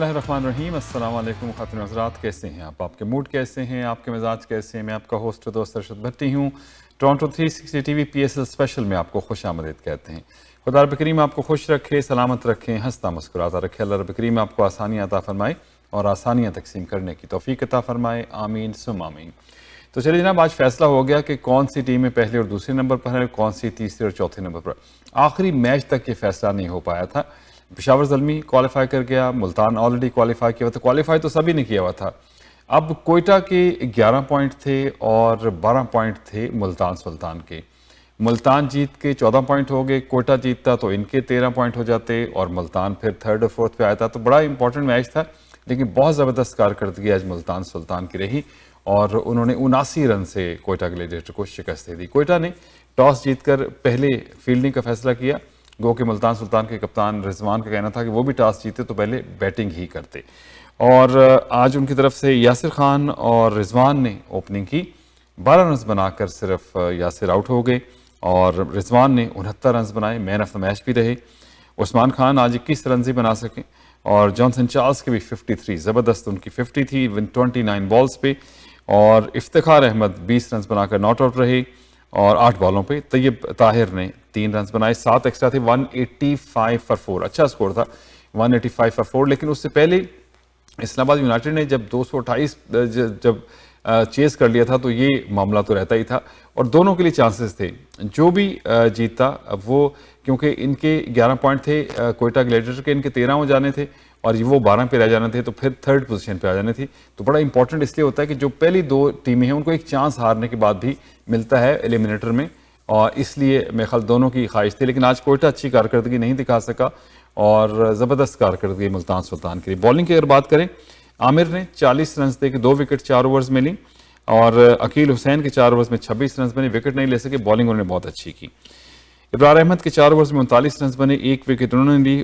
बिस्मिल्लाहिर्रहमानिर्रहीम। अस्सलाम वालेकुम ख़ातिन हज़रात, कैसे हैं आप? आपके मूड कैसे हैं? आपके मिजाज कैसे हैं? मैं आपका होस्ट दोस्त अरशद भट्टी हूँ। टोरंटो 360 टीवी PSL स्पेशल में आपको खुश आमदीद कहते हैं। खुदा रब करीम आपको खुश रखे, सलामत रखें, हंसता मुस्कुराता रखे। अल्लाह रब करीम आपको आसानियाँ अता फरमाए और आसानियाँ तकसीम करने की तौफीक अता फरमाए। आमीन सुम आमीन। तो चलिए जनाब, आज फैसला हो गया कि कौन सी टीमें पहले और दूसरे नंबर पर है, कौन सी तीसरे और चौथे नंबर पर। आखिरी मैच तक ये फैसला नहीं हो पाया था। पेशावर ज़ल्मी क्वालिफाई कर गया, मुल्तान ऑलरेडी क्वालिफाई किया हुआ था। क्वालिफाई तो सभी ने किया हुआ था। अब कोयटा के 11 पॉइंट थे और 12 पॉइंट थे मुल्तान सुल्तान के। मुल्तान जीत के 14 पॉइंट हो गए, कोयटा जीतता तो इनके 13 पॉइंट हो जाते और मुल्तान फिर थर्ड और फोर्थ पे आया था। तो बड़ा इंपॉर्टेंट मैच था, लेकिन बहुत ज़बरदस्त कारकर्दगी आज मुल्तान सुल्तान की रही और उन्होंने 79 रन से कोयटा ग्लेडिएटर को शिकस्त दे दी। कोयटा ने टॉस जीतकर पहले फील्डिंग का फैसला किया। गो के मुल्तान सुल्तान के कप्तान रिजवान का कहना था कि वो भी टॉस जीते तो पहले बैटिंग ही करते। और आज उनकी तरफ से यासिर खान और रिजवान ने ओपनिंग की। 12 रन बनाकर सिर्फ यासिर आउट हो गए और रिजवान ने 69 रन बनाए, मैन ऑफ द मैच भी रहे। उस्मान खान आज 21 रन ही बना सके और जॉनसन चार्ल्स के भी 53, ज़बरदस्त उनकी 50 थी 29 बॉल्स पे। और इफ्तिखार अहमद 20 रन बनाकर नॉट आउट रहे और 8 बॉलों पे तैयब ताहिर ने 3 रन बनाए, 7 एक्स्ट्रा थे। 185 फॉर 4, अच्छा स्कोर था 185 फॉर 4। लेकिन उससे पहले इस्लामाबाद यूनाइटेड ने जब 228 जब चेस कर लिया था तो ये मामला तो रहता ही था और दोनों के लिए चांसेस थे। जो भी जीता वो, क्योंकि इनके 11 पॉइंट थे कोयटा ग्लेडिएटर के, इनके 13 हो जाने थे और वो 12 पे रह जाने थे, तो फिर थर्ड पोजीशन पे आ जाने थी। तो बड़ा इंपॉर्टेंट इसलिए होता है कि जो पहली दो टीमें हैं उनको एक चांस हारने के बाद भी मिलता है एलिमिनेटर में, और इसलिए मेरे ख्याल दोनों की ख्वाहिश थी। लेकिन आज कोयटा अच्छी कारकर्दगी नहीं दिखा सका और ज़बरदस्त कारकर्दगी मुल्तान सुल्तान के लिए। बॉलिंग की अगर बात करें, आमिर ने 40 रन दे के 2 विकेट 4 ओवर्स में ली और अकील हुसैन के 4 ओवर्स में 26 रन बने, विकेट नहीं ले सके। बॉलिंग उन्होंने बहुत अच्छी की। इब्रार अहमद के 4 ओवर्स में 39 रन बने, 1 विकेट उन्होंने ली।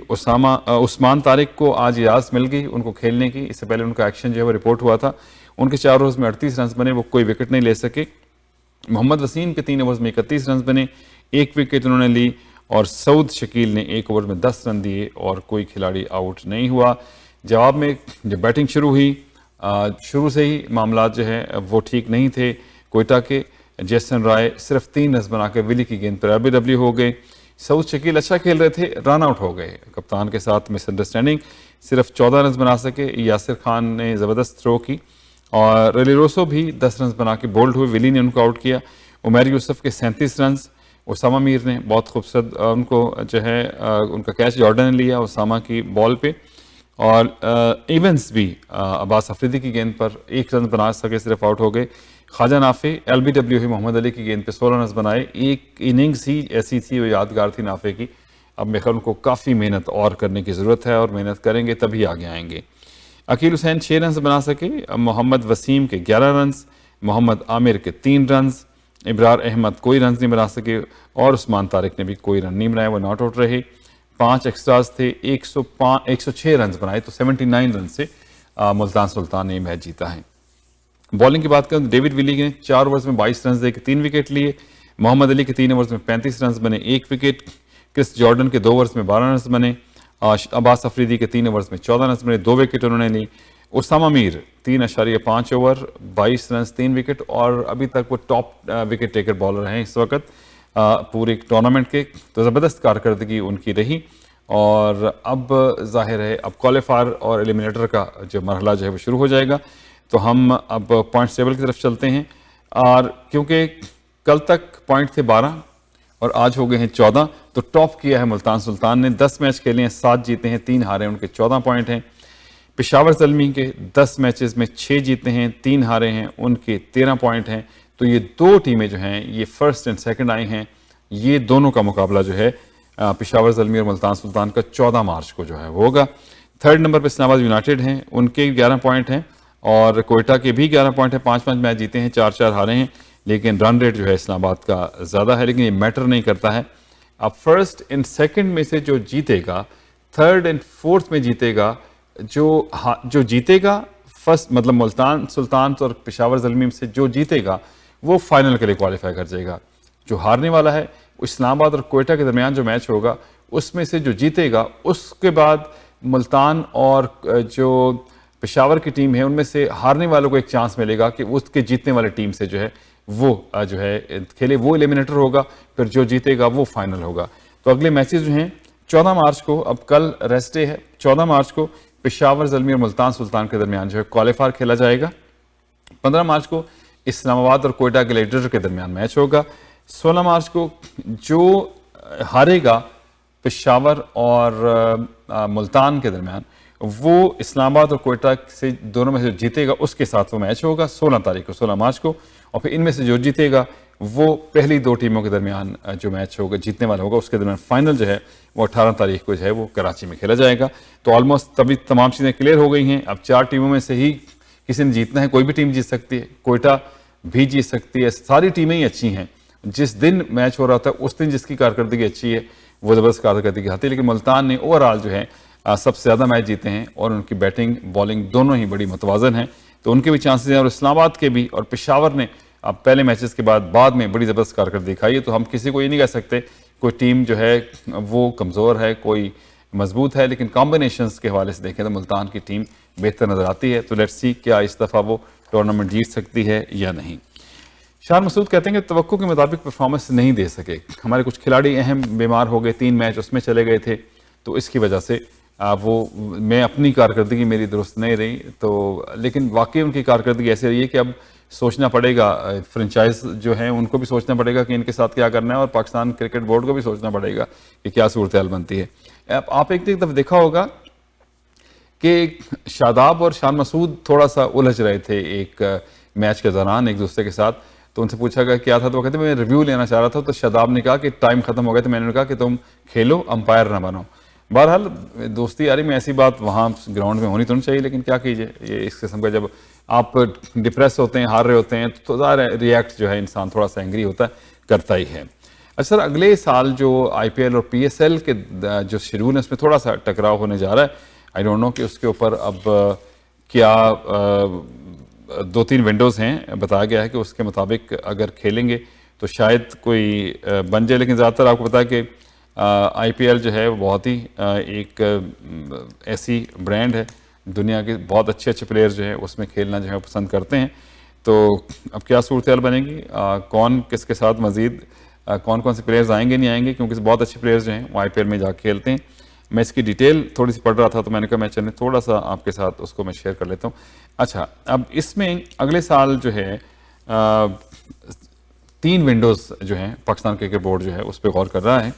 उस्मान तारिक को आज इजाज़त मिल गई उनको खेलने की, इससे पहले उनका एक्शन जो है वो रिपोर्ट हुआ था। उनके 4 ओवर्स में 38 रन बने, वो कोई विकेट नहीं ले सके। मोहम्मद वसीम के 3 ओवर्स में 31 रन बने, 1 विकेट उन्होंने ली और सऊद शकील ने 1 ओवर में 10 रन दिए और कोई खिलाड़ी आउट नहीं हुआ। जवाब में जब बैटिंग शुरू हुई, शुरू से ही मामला जो है वो ठीक नहीं थे। कोयटा के जैसन राय सिर्फ 3 रन बनाकर विली की गेंद पर RBW हो गए। सऊद शकील अच्छा खेल रहे थे, रन आउट हो गए। कप्तान के साथ मिसअंडरस्टैंडिंग, सिर्फ 14 रन बना सके। यासिर खान ने ज़बरदस्त थ्रो की और रेलिरोसो भी 10 रन बना के बोल्ड हुए, विली ने उनको आउट किया। उमर यूसुफ के 37 रन, उसामा मीर ने बहुत खूबसूरत उनको जो है उनका कैच जॉर्डन ने लिया उसामा की बॉल पे। और इवेंस भी अब्बास अफरीदी की गेंद पर 1 रन बना सके, सिर्फ आउट हो गए। ख्वाजा नाफे LBW ही मोहम्मद अली की गेंद पे 16 रन बनाए। एक इनिंग्स ही ऐसी थी वो यादगार थी नाफे की। अब मेरे ख्याल उनको काफ़ी मेहनत और करने की ज़रूरत है और मेहनत करेंगे तभी आगे आएंगे। अकील हुसैन 6 रन बना सके, मोहम्मद वसीम के 11 रन, मोहम्मद आमिर के 3 रन, इब्रार अहमद कोई रन नहीं बना सके और उस्मान तारिक ने भी कोई रन नहीं बनाए, वो नॉट आउट रहे। 5 एक्स्ट्राज थे, 106 रन बनाए, तो 79 रन से मुल्तान सुल्तान ने मैच जीता है। बॉलिंग की बात करें तो डेविड विली ने 4 ओवर्स में 22 रन दे के 3 विकेट लिए। मोहम्मद अली के 3 ओवर्स में 35 रन बने, 1 विकेट। क्रिस जॉर्डन के 2 ओवर्स में 12 रन बने। अब्बास अफरीदी के 3 ओवर्स में 14 रन बने, 2 विकेट उन्होंने ली। Usama Mir 3.5 over 22 run 3 wicket और अभी तक वो टॉप विकेट टेकर बॉलर हैं इस वक्त पूरे टूर्नामेंट के। तो ज़बरदस्त कारकर्दगी उनकी रही और अब जाहिर है अब क्वालिफायर और एलिमिनेटर का जो मरहला जो है वो शुरू हो जाएगा। तो हम अब पॉइंट्स टेबल की तरफ चलते हैं और क्योंकि कल तक पॉइंट थे 12 और आज हो गए हैं 14, तो टॉप किया है मुल्तान सुल्तान ने। 10 मैच खेले हैं, 7 जीते हैं, 3 हारे हैं, उनके 14 पॉइंट हैं। पेशावर ज़ल्मी के 10 मैचेस में 6 जीते हैं, 3 हारे हैं, उनके 13 पॉइंट हैं। तो ये 2 टीमें जो हैं ये फर्स्ट एंड सेकंड आई हैं। ये दोनों का मुकाबला जो है पेशावर ज़ल्मी और मुल्तान सुल्तान का 14 मार्च को जो है वो होगा। थर्ड नंबर पर इस्लामाबाद यूनाइटेड हैं, उनके 11 पॉइंट हैं और कोयटा के भी 11 पॉइंट हैं। 5-5 मैच जीते हैं, 4-4 हारे हैं, लेकिन रन रेट जो है इस्लामाबाद का ज़्यादा है, लेकिन ये मैटर नहीं करता है। अब फर्स्ट एंड सेकंड में से जो जीतेगा, थर्ड एंड फोर्थ में जीतेगा, जो जीतेगा फर्स्ट मतलब मुल्तान सुल्तान और पेशावर ज़ल्मी से जो जीतेगा वो फाइनल के लिए क्वालिफाई कर जाएगा। जो हारने वाला है इस्लामाबाद और कोयटा के दरमियान जो मैच होगा उसमें से जो जीतेगा उसके बाद मुल्तान और जो पेशावर की टीम है उनमें से हारने वालों को एक चांस मिलेगा कि उसके जीतने वाली टीम से जो है वो जो है खेले, वो एलिमिनेटर होगा, फिर जो जीतेगा वो फाइनल होगा। तो अगले मैचेस जो हैं 14 मार्च को, अब कल रेस्ट डे है, 14 मार्च को पेशावर ज़ल्मी और मुल्तान सुल्तान के दरमियान जो है क्वालिफायर खेला जाएगा। 15 मार्च को इस्लामाबाद और कोयटा ग्लेडिएटर के दरमियान मैच होगा। 16 मार्च को जो हारेगा पेशावर और मुल्तान के दरमियान, वो इस्लामाबाद और कोयटा से दोनों में से जीतेगा उसके साथ वो मैच होगा 16 तारीख को, 16 मार्च को। और फिर इनमें से जो जीतेगा वो पहली दो टीमों के दरमियान जो मैच होगा, जीतने वाला होगा, उसके दरमियान फाइनल जो है वो 18 तारीख को जो है वो कराची में खेला जाएगा। तो ऑलमोस्ट तभी तमाम चीज़ें क्लियर हो गई हैं। अब 4 टीमों में से ही किसी ने जीतना है, कोई भी टीम जीत सकती है, कोयटा भी जीत सकती है, सारी टीमें ही अच्छी हैं। जिस दिन मैच हो रहा था उस दिन जिसकी कारकर्दगी अच्छी है वो ज़बरदस्त कारकर्दगी आती है, लेकिन मुल्तान ने ओवरऑल जो है सबसे ज़्यादा मैच जीते हैं और उनकी बैटिंग बॉलिंग दोनों ही बड़ी मुतवाज़न हैं, तो उनके भी चांसेस हैं। और इस्लामाबाद के भी, और पेशावर ने अब पहले मैचेस के बाद में बड़ी ज़बरदस्त कारकर्दगी दिखाई है। तो हम किसी को ये नहीं कह सकते कोई टीम जो है वो कमज़ोर है, कोई मजबूत है, लेकिन कॉम्बिनेशंस के हवाले से देखें तो मुल्तान की टीम बेहतर नज़र आती है। तो लेट्स सी क्या इस दफ़ा वो टूर्नामेंट जीत सकती है या नहीं। शान मसूद कहते हैं कि तवक्को के मुताबिक परफॉर्मेंस नहीं दे सके, हमारे कुछ खिलाड़ी अहम बीमार हो गए, 3 मैच उसमें चले गए थे, तो इसकी वजह से वो मैं अपनी कारकर्दगी मेरी दुरुस्त नहीं रही। तो लेकिन वाकई उनकी कारकर्दगी ऐसी रही है कि अब सोचना पड़ेगा, फ्रेंचाइज जो है उनको भी सोचना पड़ेगा कि इनके साथ क्या करना है, और पाकिस्तान क्रिकेट बोर्ड को भी सोचना पड़ेगा कि क्या सूरत हाल बनती है। आप एक दफ़ा देखा होगा कि शादाब और शान मसूद थोड़ा सा उलझ रहे थे एक मैच के दौरान एक दूसरे के साथ, तो उनसे पूछा गया क्या था, तो वो कहते मैं रिव्यू लेना चाह रहा था। तो शादाब ने कहा कि टाइम खत्म हो गया, तो मैंने कहा कि तुम खेलो, अंपायर ना बनो। बहरहाल दोस्ती यारी में ऐसी बात वहाँ ग्राउंड में होनी तो नहीं चाहिए, लेकिन क्या कीजिए, ये इस किस्म का जब आप डिप्रेस होते हैं, हार रहे होते हैं, तो ज़ाहिर रिएक्ट जो है इंसान थोड़ा सा एंग्री होता है, करता ही है। अच्छा सर, अगले साल जो IPL और PSL के जो शेड्यूल है उसमें थोड़ा सा टकराव होने जा रहा है। आई डोंट नो कि उसके ऊपर अब क्या 2-3 विंडोज़ हैं, बताया गया है कि उसके मुताबिक अगर खेलेंगे तो शायद कोई बन जाए, लेकिन ज़्यादातर आपको पता है कि IPL जो है वो बहुत ही एक ऐसी ब्रांड है, दुनिया के बहुत अच्छे प्लेयर जो है उसमें खेलना जो है पसंद करते हैं। तो अब क्या सूरत हाल बनेगी, कौन किसके साथ मज़ीद कौन कौन से प्लेयर्स आएंगे नहीं आएंगे, क्योंकि बहुत अच्छे प्लेयर्स जो हैं वो IPL में जा खेलते हैं। मैं इसकी डिटेल थोड़ी सी पढ़ रहा था, तो मैंने कहा मैं चलने थोड़ा सा आपके साथ उसको मैं शेयर कर लेता हूँ। अच्छा, अब इसमें अगले साल जो है 3 विंडोज़ जो हैं पाकिस्तान क्रिकेट बोर्ड जो है उस पर गौर कर रहा है।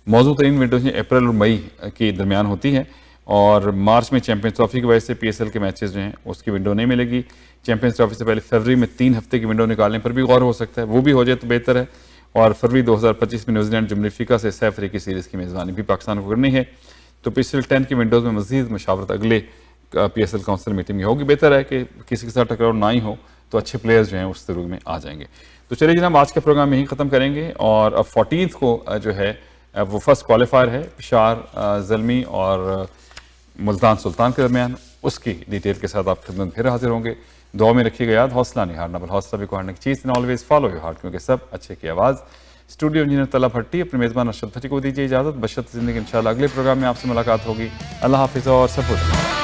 मौजूद 3 विंडोज़ अप्रैल और मई के दरमियान होती है, और मार्च में चैंपियंस ट्रॉफी की वजह से PSL के मैचेस जो हैं उसकी विंडो नहीं मिलेगी। चैंपियंस ट्रॉफी से पहले फरवरी में 3 हफ्ते की विंडो निकालने पर भी गौर हो सकता है, वो भी हो जाए तो बेहतर है। और फरवरी 2025 में न्यूजीलैंड जुम्मन अफ्रीका से सह अफ्रीकी सीरीज़ की मेज़बानी भी पाकिस्तान को करनी है। तो PSL 10 की विंडोज़ में मज़ीद मशावरत अगले PSL काउंसिल मीटिंग में होगी। बेहतर है कि किसी के साथ टकराव ना ही हो, तो अच्छे प्लेयर्स जो हैं उस ज़रूर में आ जाएंगे। तो चलिए जनाब, आज का प्रोग्राम यहीं ख़त्म करेंगे, और अब 14 को जो है वो फर्स्ट क्वालिफायर है पेशावर ज़ल्मी और मुल्तान सुल्तान के दरमियान, उसकी डिटेल के साथ आप खिदमत फिर हाजिर होंगे। दुआ में रखिएगा याद, हौसला नहीं हारना, बल हौसला भी को हारने की चीज़ नहीं, ऑलवेज फॉलो योर हार्ट, क्योंकि सब अच्छे की आवाज़। स्टूडियो इंजीनियर तला भट्टी, अपने मेज़बान अरशद भट्टी को दीजिए इजाज़त। बशर्ते ज़िंदगी इंशाल्लाह अगले प्रोग्राम में आपसे मुलाकात होगी। अल्लाह हाफिज़ और सपोर्ट।